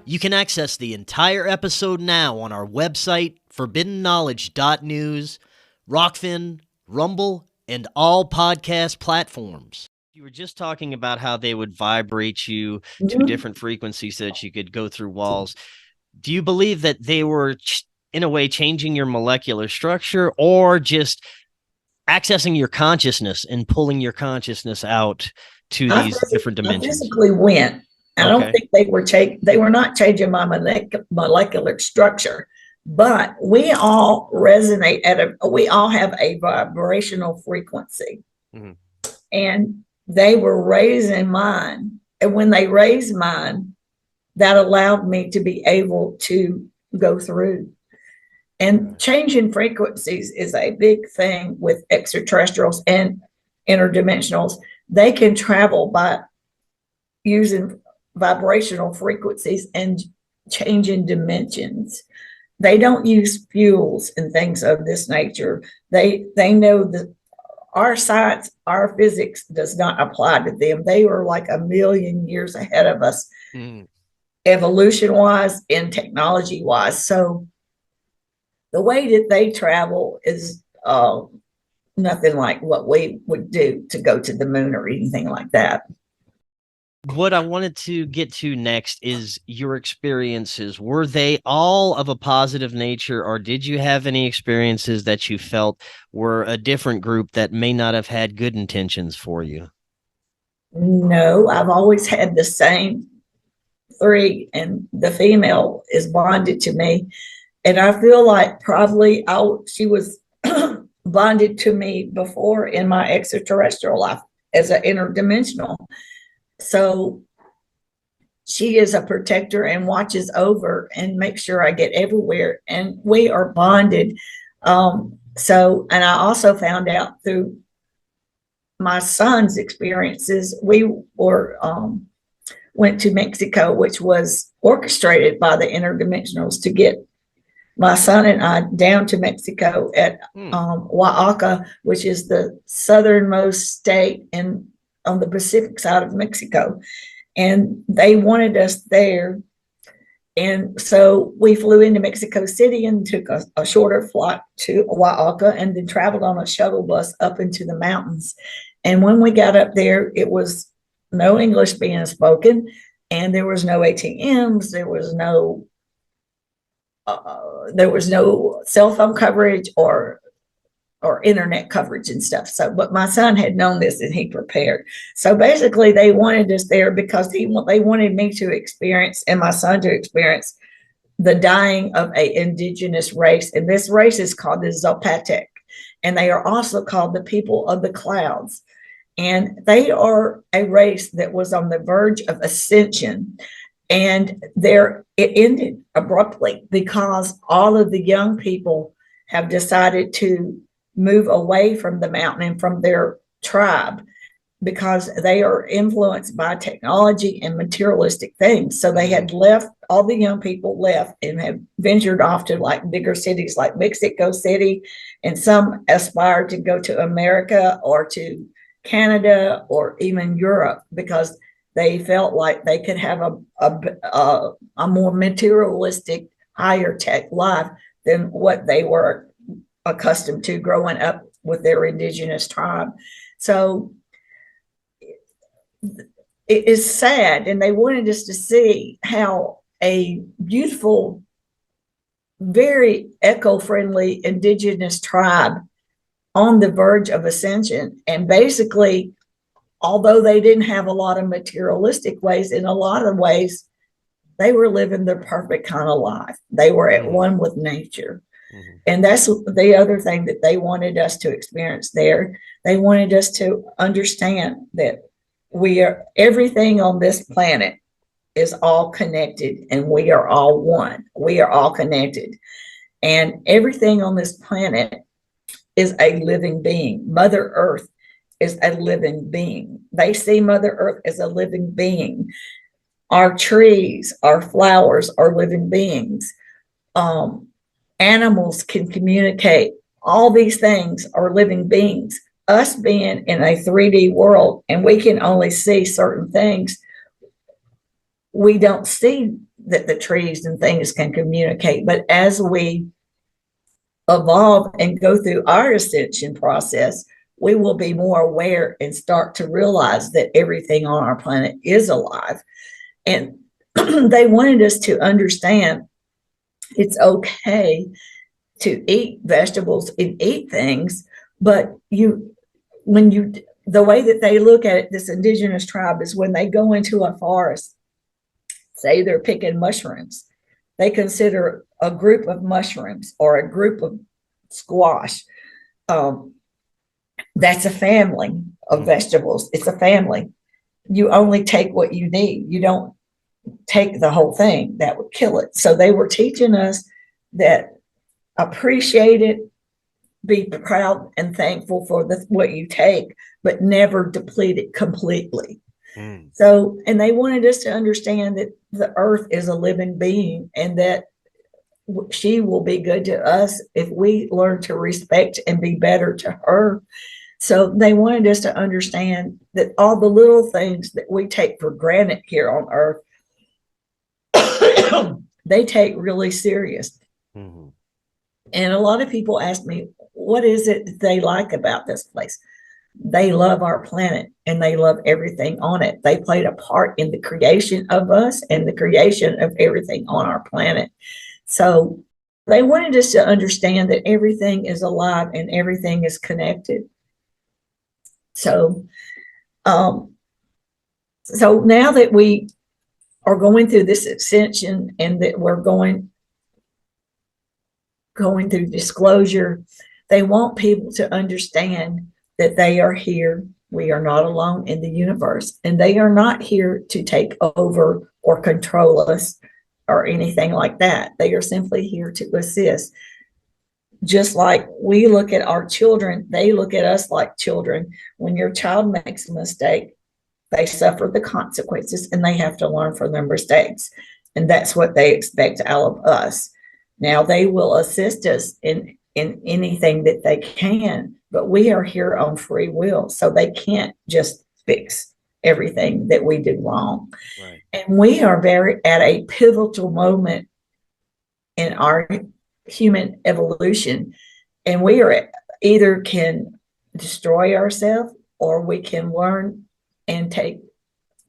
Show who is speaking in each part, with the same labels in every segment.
Speaker 1: You can access the entire episode now on our website, forbiddenknowledge.news, Rokfin, Rumble, and all podcast platforms. You were just talking about how they would vibrate you to different frequencies so that you could go through walls. Do you believe that they were, in a way, changing your molecular structure, or just accessing your consciousness and pulling your consciousness out to these different dimensions?
Speaker 2: I physically went. I don't think they were not changing my molecular structure, but we all resonate we all have a vibrational frequency. Mm-hmm. And they were raising mine. And when they raised mine, that allowed me to be able to go through. And changing frequencies is a big thing with extraterrestrials and interdimensionals. They can travel by using vibrational frequencies and changing dimensions. They don't use fuels and things of this nature. They know that our science, our physics does not apply to them. They were like a million years ahead of us, evolution-wise and technology-wise. So the way that they travel is nothing like what we would do to go to the moon or anything like that.
Speaker 1: What I wanted to get to next is your experiences. Were they all of a positive nature, or did you have any experiences that you felt were a different group that may not have had good intentions for you?
Speaker 2: No, I've always had the same three, and the female is bonded to me. And I feel like probably she was bonded to me before in my extraterrestrial life as an interdimensional. So she is a protector and watches over and makes sure I get everywhere. And we are bonded. And I also found out through my son's experiences, we went to Mexico, which was orchestrated by the interdimensionals to get my son and I down to Mexico at Oaxaca, which is the southernmost state on the Pacific side of Mexico. And they wanted us there. And so we flew into Mexico City and took a shorter flight to Oaxaca and then traveled on a shuttle bus up into the mountains. And when we got up there, it was no English being spoken, and there was no ATMs, there was no cell phone coverage or internet coverage and stuff. So, but my son had known this and he prepared. So basically they wanted us there because they wanted me to experience, and my son to experience, the dying of an indigenous race. And this race is called the Zapotec. And they are also called the people of the clouds. And they are a race that was on the verge of ascension. And it ended abruptly because all of the young people have decided to move away from the mountain and from their tribe because they are influenced by technology and materialistic things. So they had left, all the young people left and have ventured off to like bigger cities like Mexico City, and some aspired to go to America or to Canada or even Europe because they felt like they could have a more materialistic, higher tech life than what they were accustomed to growing up with their indigenous tribe. So it is sad, and they wanted us to see how a beautiful, very eco-friendly indigenous tribe on the verge of ascension. And basically, although they didn't have a lot of materialistic ways, in a lot of ways, they were living their perfect kind of life. They were at one with nature. Mm-hmm. And that's the other thing that they wanted us to experience there. They wanted us to understand that everything on this planet is all connected, and we are all one. We are all connected. And everything on this planet is a living being. Mother Earth is a living being. They see Mother Earth as a living being. Our trees, our flowers are living beings. Animals can communicate. All these things are living beings. Us being in a 3D world and we can only see certain things, we don't see that the trees and things can communicate. But as we evolve and go through our ascension process, we will be more aware and start to realize that everything on our planet is alive. And they wanted us to understand it's okay to eat vegetables and eat things, but the way that they look at it, this indigenous tribe, is when they go into a forest, say they're picking mushrooms, they consider a group of mushrooms or a group of squash. That's a family of vegetables. It's a family. You only take what you need. You don't take the whole thing. That would kill it. So they were teaching us that appreciate it, be proud and thankful for what you take, but never deplete it completely. So, and they wanted us to understand that the earth is a living being and that she will be good to us if we learn to respect and be better to her. So they wanted us to understand that all the little things that we take for granted here on earth, they take really serious. And a lot of people ask me, what is it that they like about this place? They love our planet and they love everything on it. They played a part in the creation of us and the creation of everything on our planet. So they wanted us to understand that everything is alive and everything is connected. So, so now that we are going through this ascension and that we're going through disclosure, they want people to understand that they are here. We are not alone in the universe, and they are not here to take over or control us or anything like that. They are simply here to assist. Just like we look at our children, they look at us like children. When your child makes a mistake, they suffer the consequences and they have to learn from their mistakes. And that's what they expect out of us. Now they will assist us in anything that they can, but we are here on free will. So they can't just fix everything that we did wrong. Right. And we are at a pivotal moment in our human evolution. And we are either can destroy ourselves or we can learn and take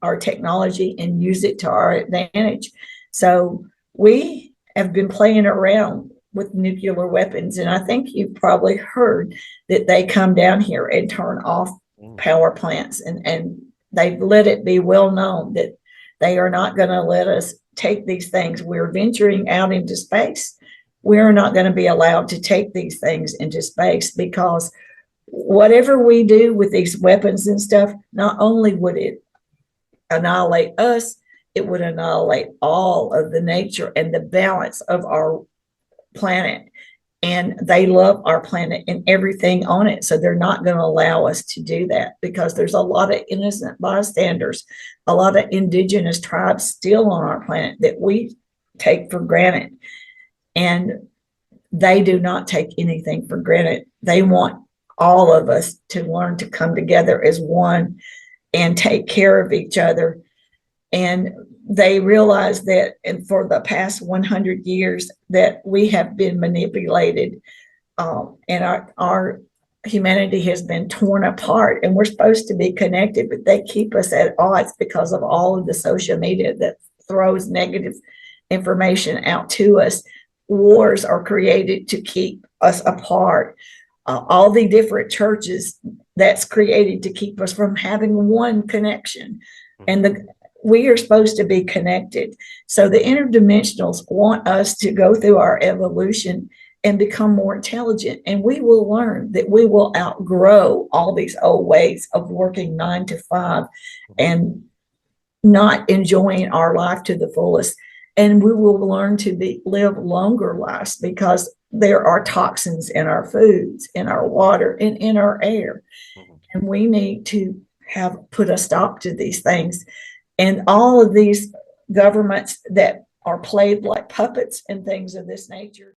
Speaker 2: our technology and use it to our advantage. So we have been playing around with nuclear weapons. And I think you've probably heard that they come down here and turn off power plants. And they've let it be well known that they are not going to let us take these things. We're venturing out into space. We're not going to be allowed to take these things into space because whatever we do with these weapons and stuff, not only would it annihilate us, it would annihilate all of the nature and the balance of our planet. And they love our planet and everything on it. So they're not going to allow us to do that because there's a lot of innocent bystanders, a lot of indigenous tribes still on our planet that we take for granted. And they do not take anything for granted. They want all of us to learn to come together as one and take care of each other. And they realize that, and for the past 100 years, that we have been manipulated, and our humanity has been torn apart, and we're supposed to be connected, but they keep us at odds because of all of the social media that throws negative information out to us. Wars are created to keep us apart. All the different churches, that's created to keep us from having one connection. And we are supposed to be connected. So the interdimensionals want us to go through our evolution and become more intelligent. And we will learn that we will outgrow all these old ways of working 9 to 5 and not enjoying our life to the fullest. And we will learn to live longer lives because there are toxins in our foods, in our water, and in our air. And we need to put a stop to these things. And all of these governments that are played like puppets and things of this nature